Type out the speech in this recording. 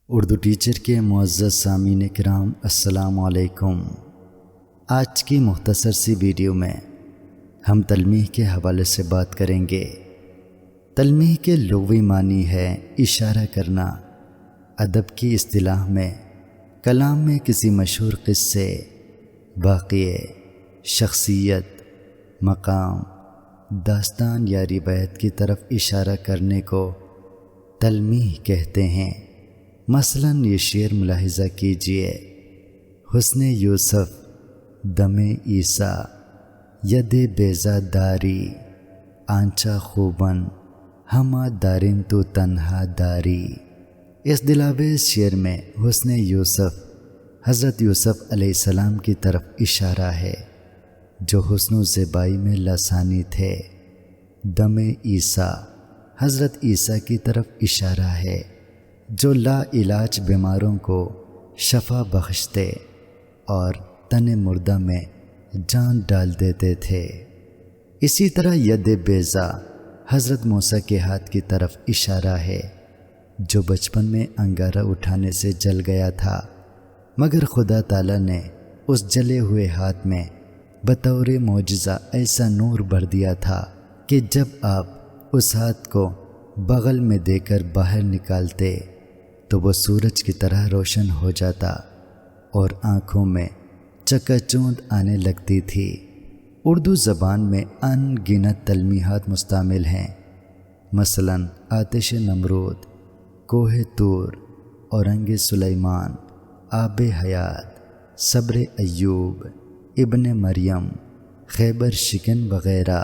Urdu teacher کے معزز سامعین کرام، السلام علیکم۔ آج کی مختصر سی ویڈیو میں ہم تلمیح کے حوالے سے بات کریں گے۔ تلمیح کے لغوی معنی ہے اشارہ کرنا۔ ادب کی اصطلاح میں کلام میں کسی مشہور قصے، واقعے، شخصیت، مقام، داستان یا روایت کی طرف اشارہ کرنے کو تلمیح کہتے ہیں۔ مثلاً یہ شعر ملاحظہ کیجئے: حسن یوسف دم عیسیٰ، ید بیضا داری، آنچا خوبن ہما دارن تو تنہا داری۔ اس دلاویز شعر میں حسن یوسف حضرت یوسف علیہ السلام کی طرف اشارہ ہے، جو حسن و زیبائی میں لسانی تھے۔ دم عیسیٰ حضرت عیسیٰ کی طرف اشارہ ہے، جو لا علاج بیماروں کو شفا بخشتے اور تن مردہ میں جان ڈال دیتے تھے۔ اسی طرح ید بیضا حضرت موسیٰ کے ہاتھ کی طرف اشارہ ہے، جو بچپن میں انگارہ اٹھانے سے جل گیا تھا، مگر خدا تعالیٰ نے اس جلے ہوئے ہاتھ میں بطور معجزہ ایسا نور بھر دیا تھا کہ جب آپ اس ہاتھ کو بغل میں دے کر باہر نکالتے تو وہ سورج کی طرح روشن ہو جاتا اور آنکھوں میں چکا چوند آنے لگتی تھی۔ اردو زبان میں ان گنت تلمیحات مستعمل ہیں، مثلاً آتش نمرود، کوہ طور، اورنگ سلیمان، آب حیات، صبر ایوب، ابن مریم، خیبر شکن وغیرہ۔